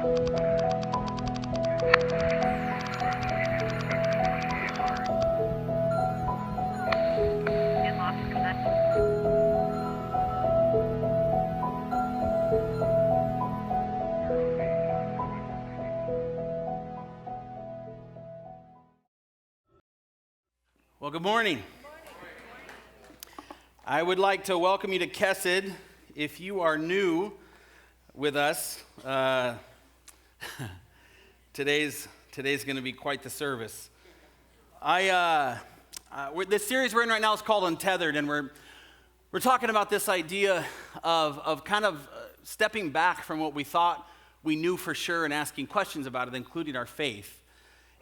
Well, good morning. I would like to welcome you to Untethered. If you are new with us, today's going to be quite the service. This series we're in right now is called Untethered, and we're talking about this idea of kind of stepping back from what we thought we knew for sure and asking questions about it, including our faith.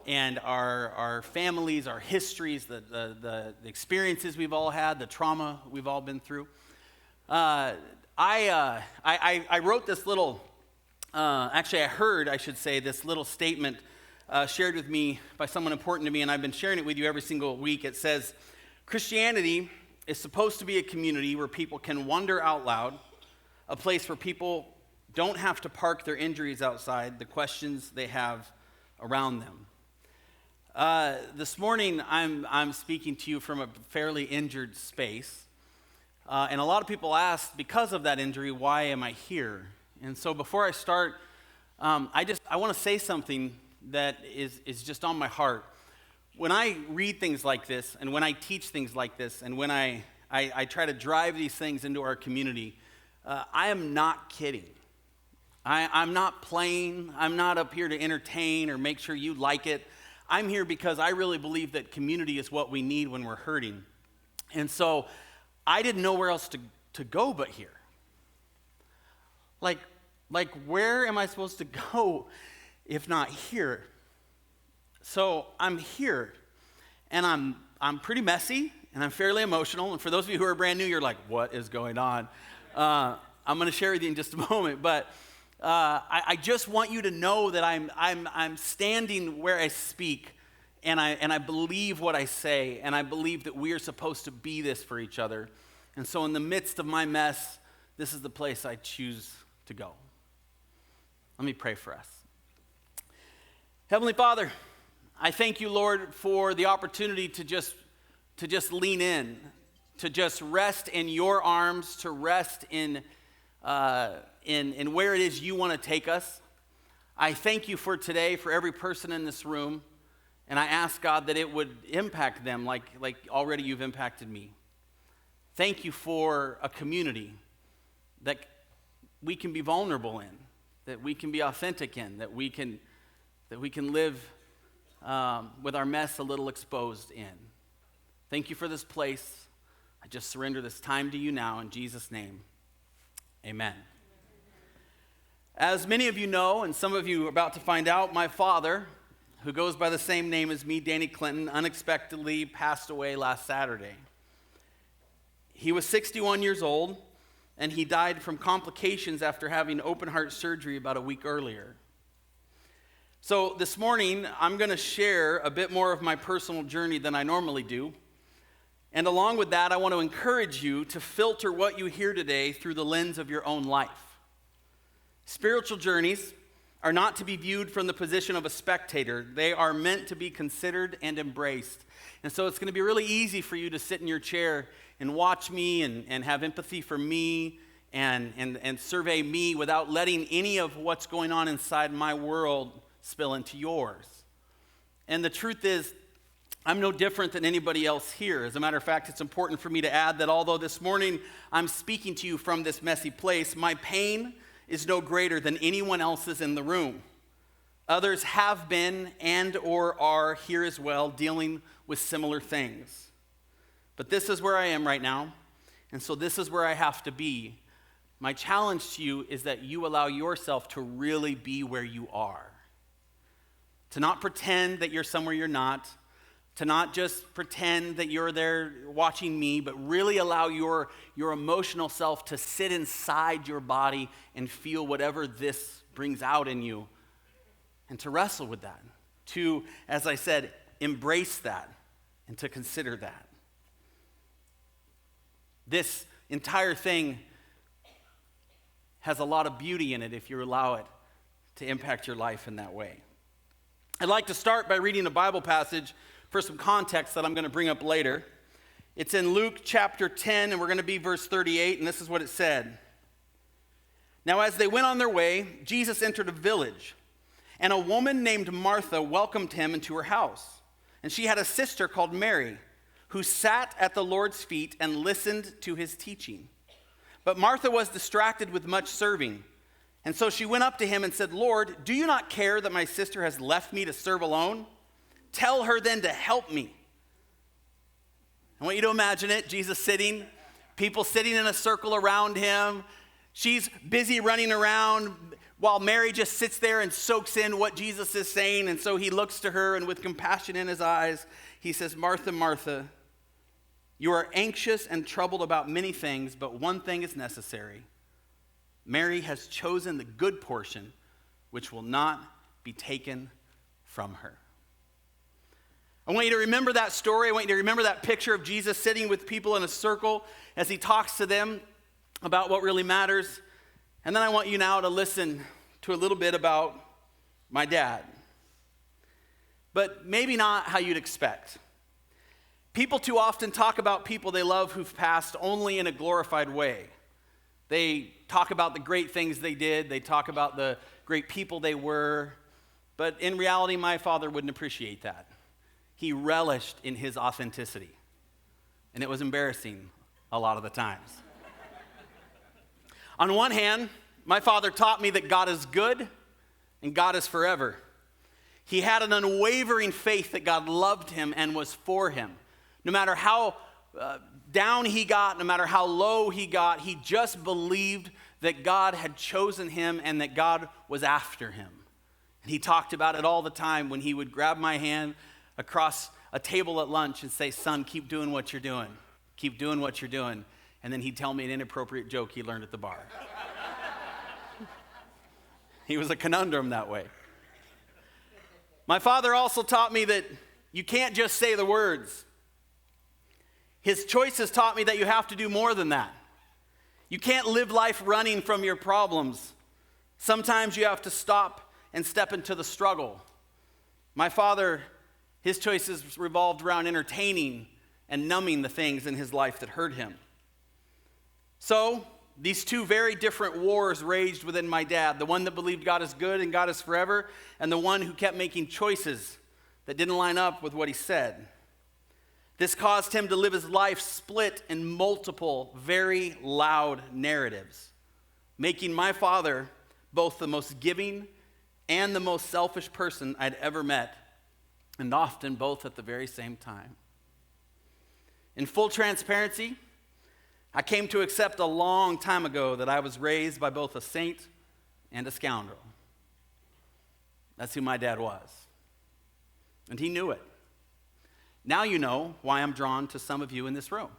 And our families, our histories, the experiences we've all had, the trauma we've all been through. I wrote this little, this little statement shared with me by someone important to me, and I've been sharing it with you every single week. It says, Christianity is supposed to be a community where people can wonder out loud, a place where people don't have to park their injuries outside the questions they have around them. This morning, I'm speaking to you from a fairly injured space, and a lot of people ask, because of that injury, why am I here? And so before I start, I want to say something that is just on my heart. When I read things like this, and when I teach things like this, and when I try to drive these things into our community, I am not kidding. I'm not playing. I'm not up here to entertain or make sure you like it. I'm here because I really believe that community is what we need when we're hurting. And so I didn't know where else to go but here. Like where am I supposed to go if not here? So I'm here, and I'm pretty messy, and I'm fairly emotional. And for those of you who are brand new, you're like, what is going on? I'm going to share with you in just a moment, but I just want you to know that I'm standing where I speak, and I believe what I say, and I believe that we are supposed to be this for each other. And so in the midst of my mess, this is the place I choose to go. Let me pray for us. Heavenly Father, I thank you, Lord, for the opportunity to just lean in, to just rest in your arms, to rest in where it is you want to take us. I thank you for today, for every person in this room, and I ask, God, that it would impact them like already you've impacted me. Thank you for a community that we can be vulnerable in, that we can be authentic in, that we can live with our mess a little exposed in. Thank you for this place. I just surrender this time to you now in Jesus' name. Amen. As many of you know, and some of you are about to find out, my father, who goes by the same name as me, Danny Clinton, unexpectedly passed away last Saturday. He was 61 years old, and he died from complications after having open heart surgery about a week earlier. So this morning, I'm going to share a bit more of my personal journey than I normally do. And along with that, I want to encourage you to filter what you hear today through the lens of your own life. Spiritual journeys are not to be viewed from the position of a spectator. They are meant to be considered and embraced. And so it's going to be really easy for you to sit in your chair and watch me and have empathy for me and survey me without letting any of what's going on inside my world spill into yours. And the truth is, I'm no different than anybody else here. As a matter of fact, it's important for me to add that although this morning I'm speaking to you from this messy place, my pain is no greater than anyone else's in the room. Others have been and or are here as well, dealing with similar things. But this is where I am right now, and so this is where I have to be. My challenge to you is that you allow yourself to really be where you are. To not pretend that you're somewhere you're not, to not just pretend that you're there watching me, but really allow your emotional self to sit inside your body and feel whatever this brings out in you, and to wrestle with that, to, as I said, embrace that and to consider that. This entire thing has a lot of beauty in it if you allow it to impact your life in that way. I'd like to start by reading a Bible passage for some context that I'm going to bring up later. It's in Luke chapter 10, and we're going to be verse 38, and this is what it said. Now, as they went on their way, Jesus entered a village, and a woman named Martha welcomed him into her house. And she had a sister called Mary, who sat at the Lord's feet and listened to his teaching. But Martha was distracted with much serving. And so she went up to him and said, Lord, do you not care that my sister has left me to serve alone? Tell her then to help me. I want you to imagine it, Jesus sitting, people sitting in a circle around him. She's busy running around while Mary just sits there and soaks in what Jesus is saying. And so he looks to her, and with compassion in his eyes, he says, Martha, Martha, you are anxious and troubled about many things, but one thing is necessary. Mary has chosen the good portion, which will not be taken from her. I want you to remember that story. I want you to remember that picture of Jesus sitting with people in a circle as he talks to them about what really matters. And then I want you now to listen to a little bit about my dad. But maybe not how you'd expect. People too often talk about people they love who've passed only in a glorified way. They talk about the great things they did. They talk about the great people they were. But in reality, my father wouldn't appreciate that. He relished in his authenticity. And it was embarrassing a lot of the times. On one hand, my father taught me that God is good and God is forever. He had an unwavering faith that God loved him and was for him. No matter how down he got, no matter how low he got, he just believed that God had chosen him and that God was after him. And he talked about it all the time when he would grab my hand across a table at lunch and say, son, keep doing what you're doing. Keep doing what you're doing. And then he'd tell me an inappropriate joke he learned at the bar. He was a conundrum that way. My father also taught me that you can't just say the words. His choices taught me that you have to do more than that. You can't live life running from your problems. Sometimes you have to stop and step into the struggle. My father, his choices revolved around entertaining and numbing the things in his life that hurt him. So, these two very different wars raged within my dad. The one that believed God is good and God is forever, and the one who kept making choices that didn't line up with what he said. This caused him to live his life split in multiple, very loud narratives, making my father both the most giving and the most selfish person I'd ever met, and often both at the very same time. In full transparency, I came to accept a long time ago that I was raised by both a saint and a scoundrel. That's who my dad was. And he knew it. Now you know why I'm drawn to some of you in this room.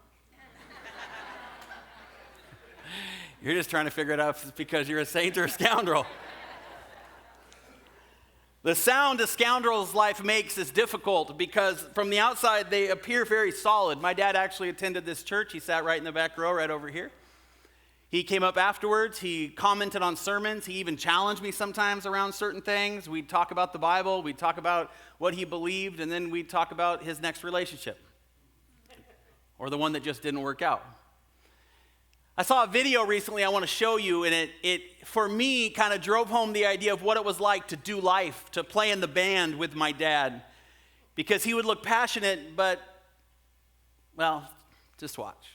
You're just trying to figure it out if it's because you're a saint or a scoundrel. The sound a scoundrel's life makes is difficult because from the outside they appear very solid. My dad actually attended this church. He sat right in the back row right over here. He came up afterwards. He commented on sermons. He even challenged me sometimes around certain things. We'd talk about the Bible. We'd talk about what he believed, and then we'd talk about his next relationship or the one that just didn't work out. I saw a video recently I want to show you, and it for me, kind of drove home the idea of what it was like to do life, to play in the band with my dad. Because he would look passionate, but, well, just watch.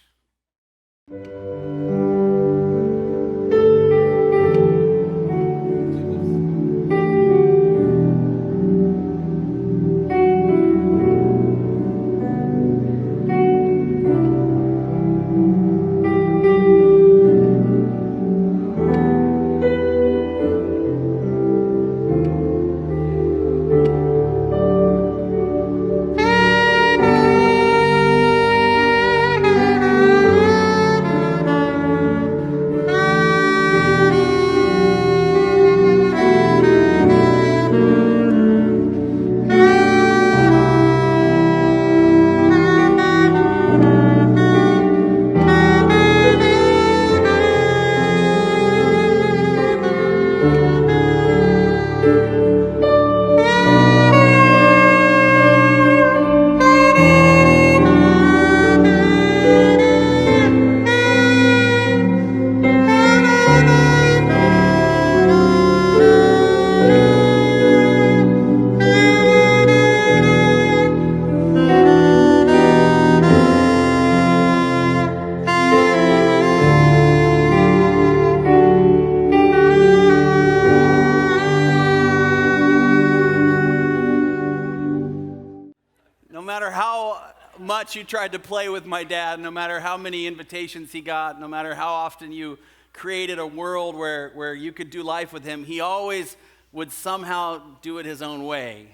much you tried to play with my dad, no matter how many invitations he got, no matter how often you created a world where you could do life with him, he always would somehow do it his own way.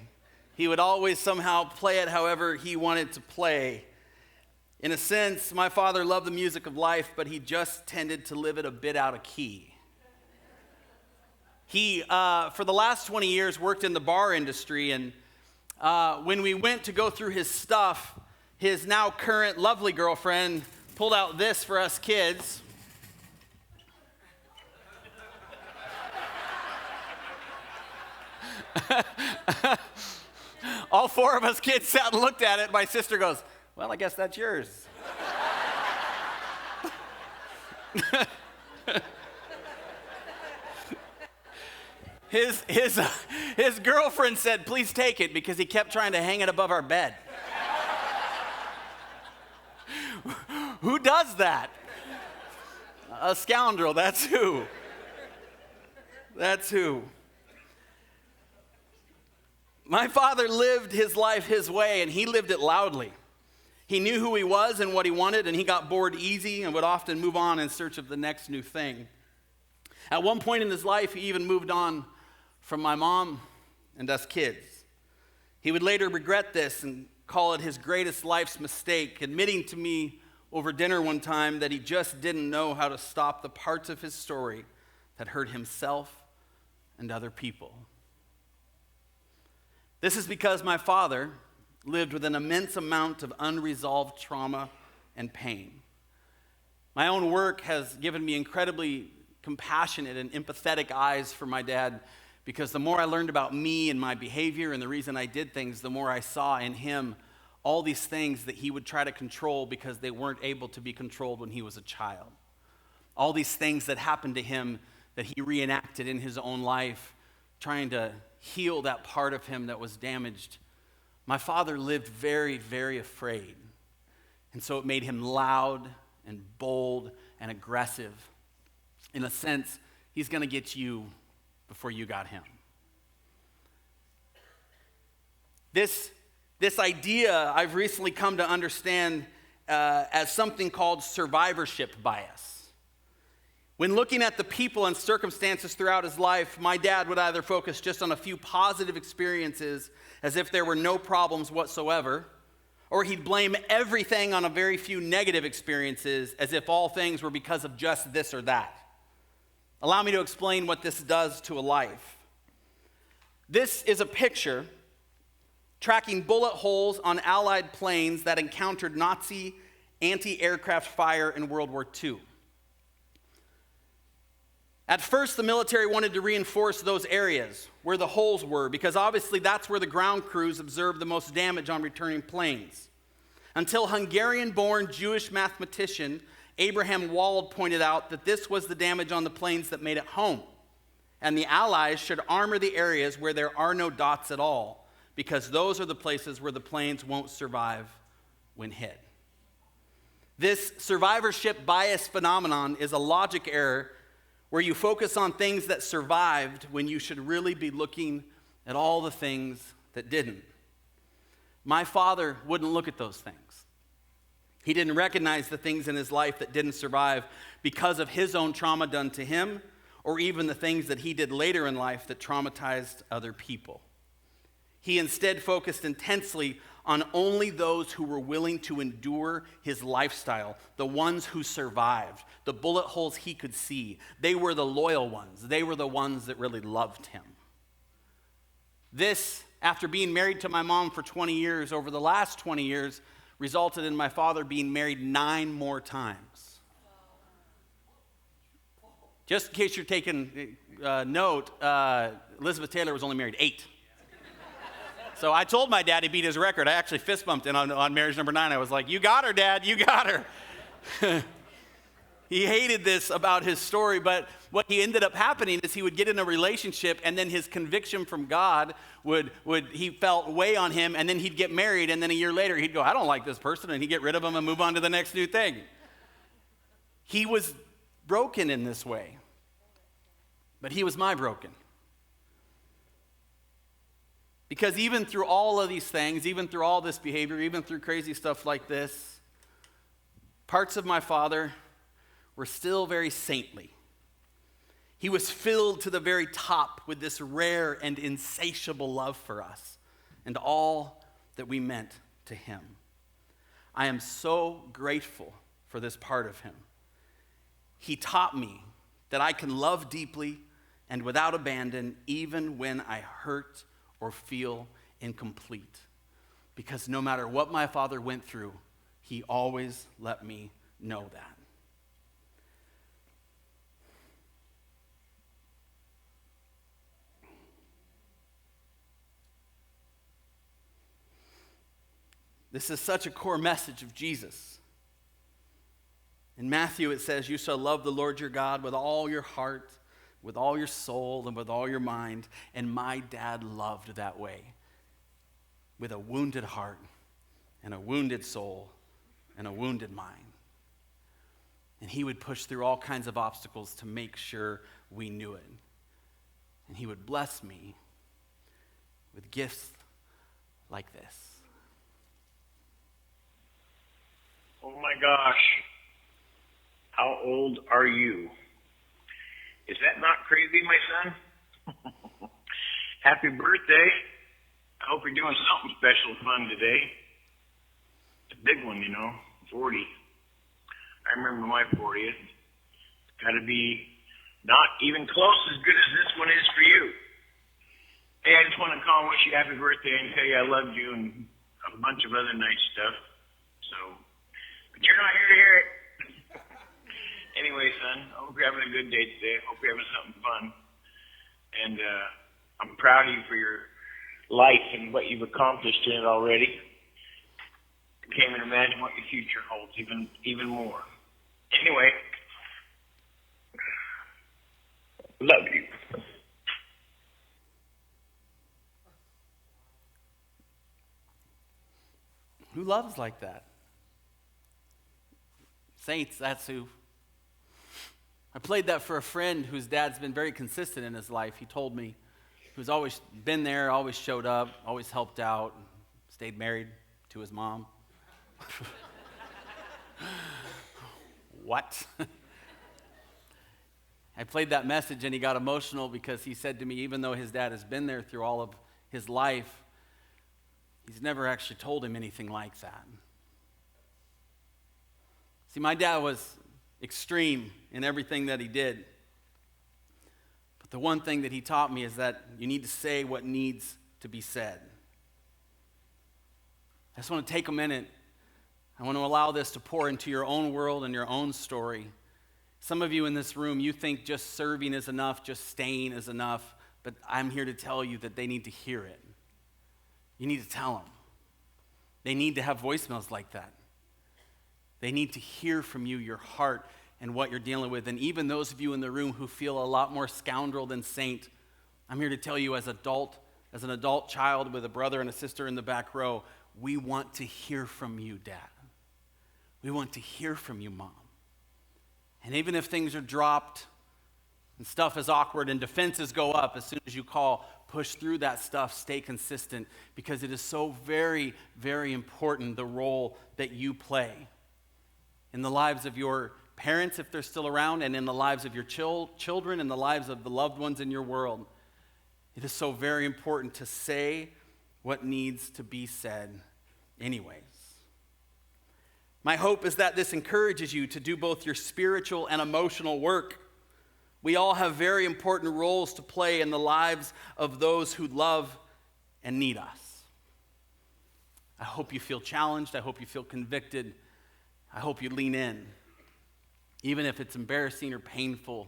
He would always somehow play it however he wanted to play. In a sense, my father loved the music of life, but he just tended to live it a bit out of key. He, for the last 20 years, worked in the bar industry, and when we went to go through his stuff, his now current lovely girlfriend pulled out this for us kids. All four of us kids sat and looked at it. My sister goes, "Well, I guess that's yours." His girlfriend said, "Please take it," because he kept trying to hang it above our bed. Who does that? A scoundrel, that's who. That's who. My father lived his life his way, and he lived it loudly. He knew who he was and what he wanted, and he got bored easy and would often move on in search of the next new thing. At one point in his life, he even moved on from my mom and us kids. He would later regret this and call it his greatest life's mistake, admitting to me over dinner one time that he just didn't know how to stop the parts of his story that hurt himself and other people. This is because my father lived with an immense amount of unresolved trauma and pain. My own work has given me incredibly compassionate and empathetic eyes for my dad, because the more I learned about me and my behavior and the reason I did things, the more I saw in him all these things that he would try to control because they weren't able to be controlled when he was a child. All these things that happened to him that he reenacted in his own life, trying to heal that part of him that was damaged. My father lived very, very afraid. And so it made him loud and bold and aggressive. In a sense, he's going to get you before you got him. This idea I've recently come to understand as something called survivorship bias. When looking at the people and circumstances throughout his life, my dad would either focus just on a few positive experiences as if there were no problems whatsoever, or he'd blame everything on a very few negative experiences as if all things were because of just this or that. Allow me to explain what this does to a life. This is a picture tracking bullet holes on Allied planes that encountered Nazi anti-aircraft fire in World War II. At first, the military wanted to reinforce those areas where the holes were, because obviously that's where the ground crews observed the most damage on returning planes. Until Hungarian-born Jewish mathematician Abraham Wald pointed out that this was the damage on the planes that made it home, and the Allies should armor the areas where there are no dots at all, because those are the places where the planes won't survive when hit. This survivorship bias phenomenon is a logic error where you focus on things that survived when you should really be looking at all the things that didn't. My father wouldn't look at those things. He didn't recognize the things in his life that didn't survive because of his own trauma done to him, or even the things that he did later in life that traumatized other people. He instead focused intensely on only those who were willing to endure his lifestyle, the ones who survived, the bullet holes he could see. They were the loyal ones. They were the ones that really loved him. This, after being married to my mom for 20 years, over the last 20 years, resulted in my father being married 9 more times. Just in case you're taking note, Elizabeth Taylor was only married 8. So I told my dad he beat his record. I actually fist bumped him on marriage number 9. I was like, "You got her, Dad, you got her." He hated this about his story, but what he ended up happening is he would get in a relationship, and then his conviction from God he felt weigh on him, and then he'd get married, and then a year later he'd go, "I don't like this person," and he'd get rid of him and move on to the next new thing. He was broken in this way, but he was my broken. Because even through all of these things, even through all this behavior, even through crazy stuff like this, parts of my father were still very saintly. He was filled to the very top with this rare and insatiable love for us and all that we meant to him. I am so grateful for this part of him. He taught me that I can love deeply and without abandon even when I hurt or feel incomplete. Because no matter what my father went through, he always let me know that. This is such a core message of Jesus. In Matthew it says, you shall love the Lord your God with all your heart, with all your soul, and with all your mind. And my dad loved that way, with a wounded heart and a wounded soul and a wounded mind. And he would push through all kinds of obstacles to make sure we knew it. And he would bless me with gifts like this. Oh my gosh, how old are you? Is that not crazy, my son? Happy birthday. I hope you're doing something special fun today. It's a big one, 40. I remember my 40th. It's got to be not even close as good as this one is for you. Hey, I just want to call and wish you happy birthday and tell you I loved you and a bunch of other nice stuff. But you're not here to hear it. Anyway, son, I hope you're having a good day today. I hope you're having something fun. And I'm proud of you for your life and what you've accomplished in it already. I can't even imagine what your future holds, even more. Anyway, love you. Who loves like that? Saints, that's who. I played that for a friend whose dad's been very consistent in his life. He told me who's always been there, always showed up, always helped out, stayed married to his mom. What? I played that message and he got emotional because he said to me, even though his dad has been there through all of his life, he's never actually told him anything like that. See, my dad was extreme in everything that he did. But the one thing that he taught me is that you need to say what needs to be said. I just want to take a minute. I want to allow this to pour into your own world and your own story. Some of you in this room, you think just serving is enough, just staying is enough, but I'm here to tell you that they need to hear it. You need to tell them. They need to have voicemails like that. They need to hear from you your heart and what you're dealing with. And even those of you in the room who feel a lot more scoundrel than saint, I'm here to tell you as an adult child with a brother and a sister in the back row, we want to hear from you, Dad. We want to hear from you, Mom. And even if things are dropped and stuff is awkward and defenses go up as soon as you call, push through that stuff, stay consistent, because it is so very, very important, the role that you play in the lives of your parents, if they're still around, and in the lives of your children and the lives of the loved ones in your world. It is so very important to say what needs to be said anyways. My hope is that this encourages you to do both your spiritual and emotional work. We all have very important roles to play in the lives of those who love and need us. I hope you feel challenged. I hope you feel convicted. I hope you lean in, even if it's embarrassing or painful.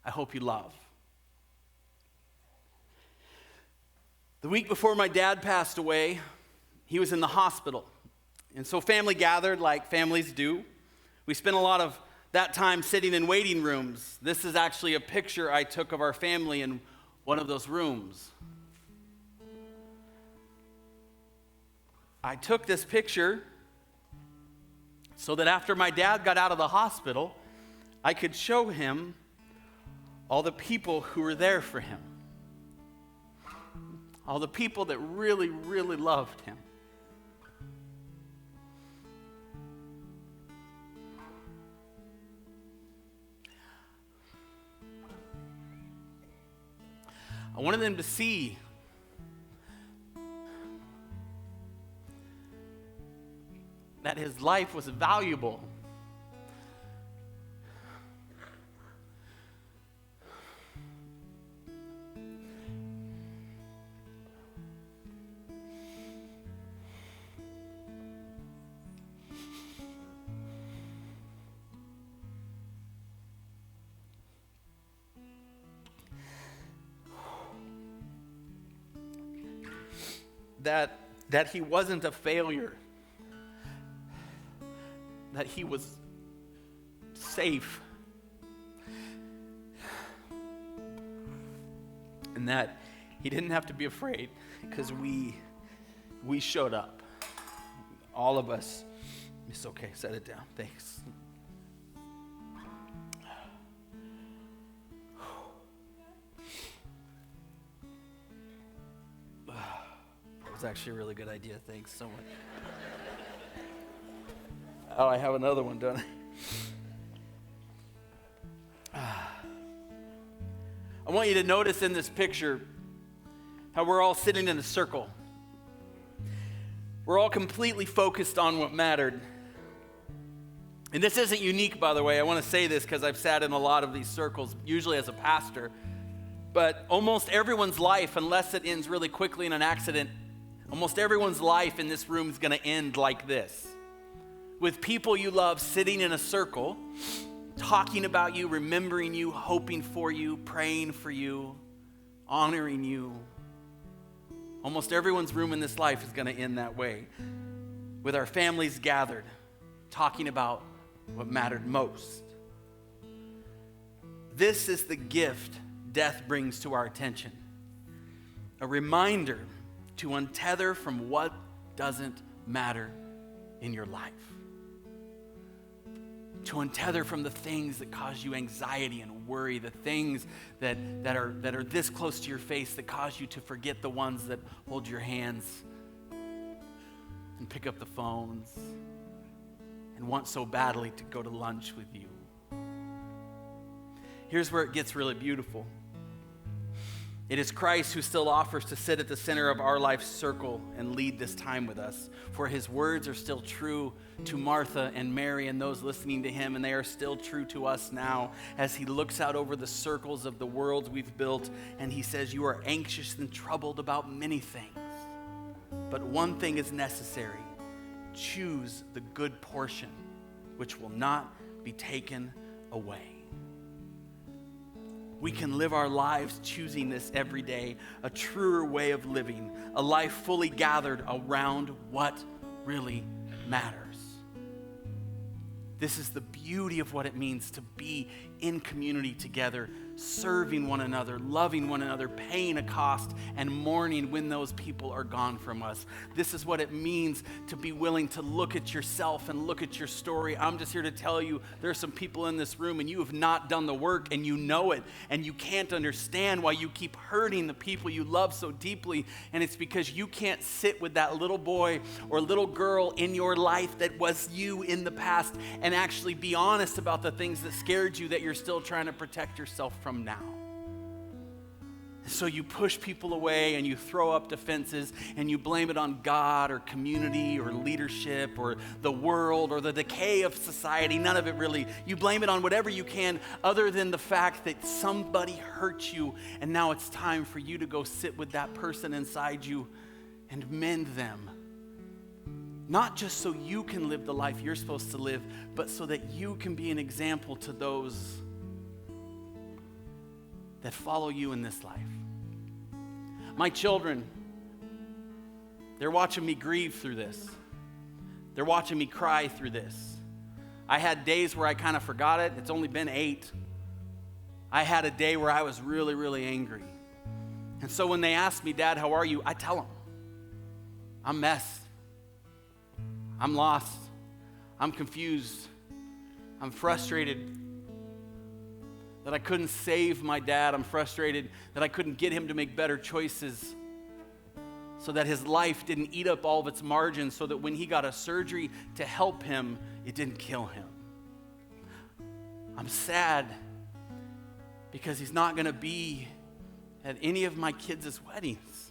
I hope you love. The week before my dad passed away, he was in the hospital. And so family gathered like families do. We spent a lot of that time sitting in waiting rooms. This is actually a picture I took of our family in one of those rooms. I took this picture so that after my dad got out of the hospital, I could show him all the people who were there for him. all the people that really, really loved him. I wanted them to see that his life was valuable. That he wasn't a failure, that he was safe, and that he didn't have to be afraid because we showed up. All of us. It's okay, set it down. Thanks. That was actually a really good idea. Thanks so much. Oh, I have another one, don't I? I want you to notice in this picture how we're all sitting in a circle. We're all completely focused on what mattered. And this isn't unique, by the way. I want to say this because I've sat in a lot of these circles, usually as a pastor. But almost everyone's life, unless it ends really quickly in an accident, almost everyone's life in this room is going to end like this. With people you love sitting in a circle, talking about you, remembering you, hoping for you, praying for you, honoring you. Almost everyone's room in this life is going to end that way. With our families gathered, talking about what mattered most. This is the gift death brings to our attention. A reminder to untether from what doesn't matter in your life. To untether from the things that cause you anxiety and worry, the things that are this close to your face that cause you to forget the ones that hold your hands and pick up the phones and want so badly to go to lunch with you. Here's where it gets really beautiful. It is Christ who still offers to sit at the center of our life's circle and lead this time with us. For his words are still true to Martha and Mary and those listening to him, and they are still true to us now as he looks out over the circles of the world we've built, and he says, you are anxious and troubled about many things, but one thing is necessary. Choose the good portion, which will not be taken away. We can live our lives choosing this every day, a truer way of living, a life fully gathered around what really matters. This is the beauty of what it means to be in community together, serving one another, loving one another, paying a cost, and mourning when those people are gone from us. This is what it means to be willing to look at yourself and look at your story. I'm just here to tell you there are some people in this room and you have not done the work and you know it, and you can't understand why you keep hurting the people you love so deeply, and it's because you can't sit with that little boy or little girl in your life that was you in the past and actually be honest about the things that scared you that you're still trying to protect yourself from now. So you push people away and you throw up defenses and you blame it on God or community or leadership or the world or the decay of society. None of it really. You blame it on whatever you can other than the fact that somebody hurt you, and now it's time for you to go sit with that person inside you and mend them. Not just so you can live the life you're supposed to live, but so that you can be an example to those that follow you in this life. My children, they're watching me grieve through this. They're watching me cry through this. I had days where I kind of forgot it. It's only been 8. I had a day where I was really, really angry. And so when they ask me, Dad, how are you? I tell them, I'm messed. I'm lost. I'm confused. I'm frustrated that I couldn't save my dad. I'm frustrated that I couldn't get him to make better choices. so that his life didn't eat up all of its margins, so that when he got a surgery to help him, it didn't kill him. I'm sad because he's not going to be at any of my kids' weddings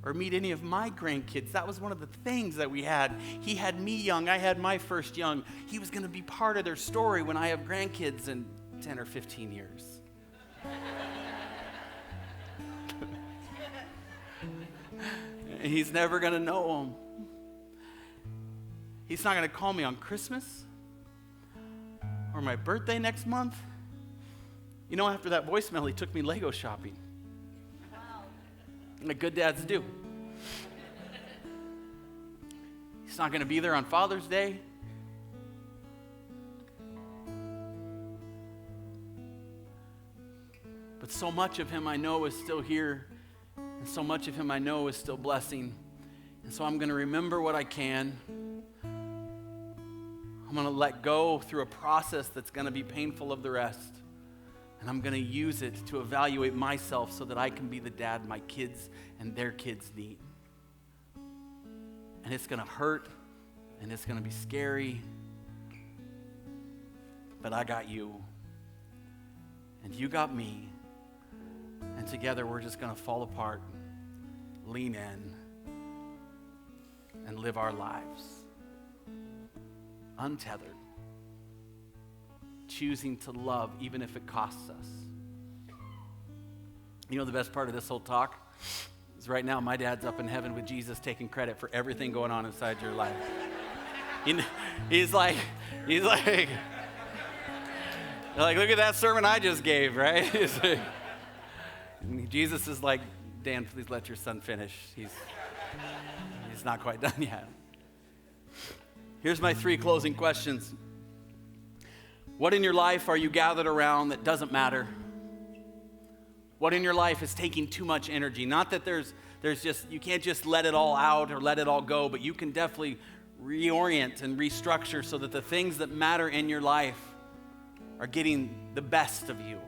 or meet any of my grandkids. That was one of the things that we had. He had me young. I had my first young. He was going to be part of their story when I have grandkids in 10 or 15 years. He's never going to know them. He's not going to call me on Christmas or my birthday next month. You know, after that voicemail, he took me Lego shopping. Wow. Like good dads do. He's not going to be there on Father's Day. But so much of him I know is still here. And so much of him I know is still blessing. And so I'm going to remember what I can. I'm going to let go through a process that's going to be painful of the rest. And I'm going to use it to evaluate myself so that I can be the dad my kids and their kids need. And it's going to hurt, and it's going to be scary. But I got you. And you got me. And together we're just going to fall apart, lean in, and live our lives. Untethered. Choosing to love even if it costs us. You know the best part of this whole talk is right now my dad's up in heaven with Jesus taking credit for everything going on inside your life. He's like, look at that sermon I just gave, right? Jesus is like, Dan, please let your son finish. He's not quite done yet. Here's my 3 closing questions. What in your life are you gathered around that doesn't matter? What in your life is taking too much energy? Not that there's just, you can't just let it all out or let it all go, but you can definitely reorient and restructure so that the things that matter in your life are getting the best of you.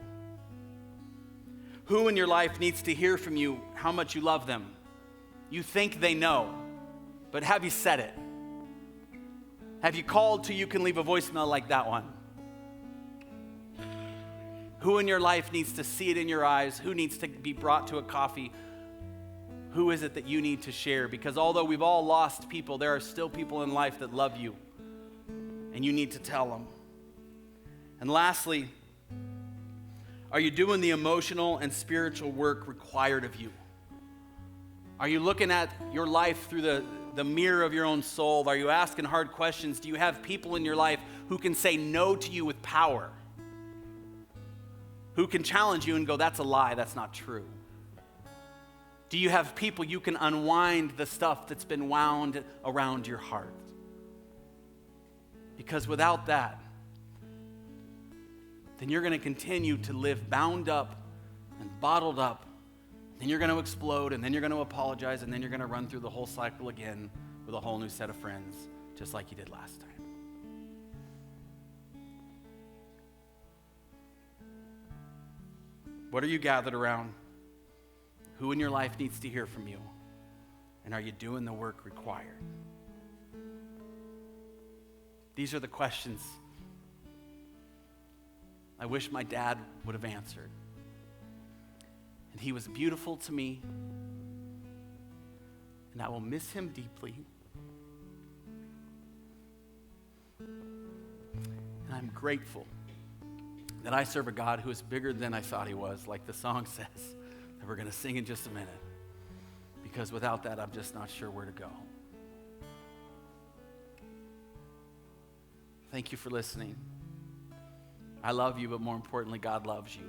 Who in your life needs to hear from you how much you love them? You think they know, but have you said it? Have you called till you can leave a voicemail like that one? Who in your life needs to see it in your eyes? Who needs to be brought to a coffee? Who is it that you need to share? Because although we've all lost people, there are still people in life that love you, and you need to tell them. And lastly, are you doing the emotional and spiritual work required of you? Are you looking at your life through the mirror of your own soul? Are you asking hard questions? Do you have people in your life who can say no to you with power? Who can challenge you and go, that's a lie, that's not true? Do you have people you can unwind the stuff that's been wound around your heart? Because without that, then you're going to continue to live bound up and bottled up. Then you're going to explode, and then you're going to apologize, and then you're going to run through the whole cycle again with a whole new set of friends, just like you did last time. What are you gathered around? Who in your life needs to hear from you? And are you doing the work required? These are the questions I wish my dad would have answered. And he was beautiful to me, and I will miss him deeply. And I'm grateful that I serve a God who is bigger than I thought he was, like the song says, that we're going to sing in just a minute. Because without that, I'm just not sure where to go. Thank you for listening. I love you, but more importantly, God loves you.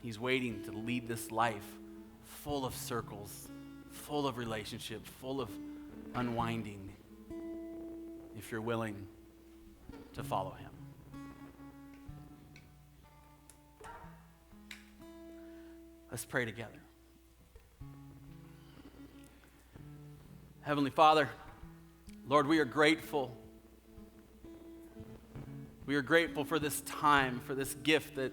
He's waiting to lead this life full of circles, full of relationships, full of unwinding, if you're willing to follow him. Let's pray together. Heavenly Father, Lord, we are grateful. We are grateful for this time, for this gift that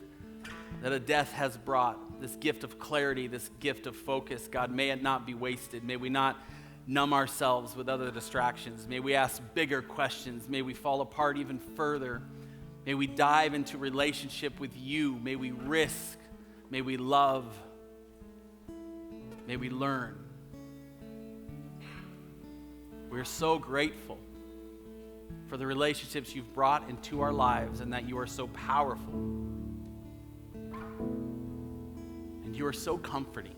a death has brought, this gift of clarity, this gift of focus. God, may it not be wasted. May we not numb ourselves with other distractions. May we ask bigger questions. May we fall apart even further. May we dive into relationship with you. May we risk. May we love. May we learn. We're so grateful for the relationships you've brought into our lives and that you are so powerful. And you are so comforting.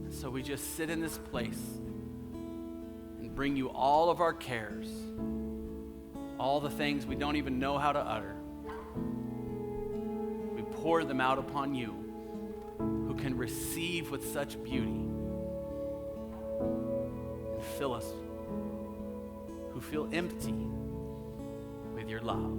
And so we just sit in this place and bring you all of our cares, all the things we don't even know how to utter. We pour them out upon you, who can receive with such beauty. Fill us, who feel empty, with your love.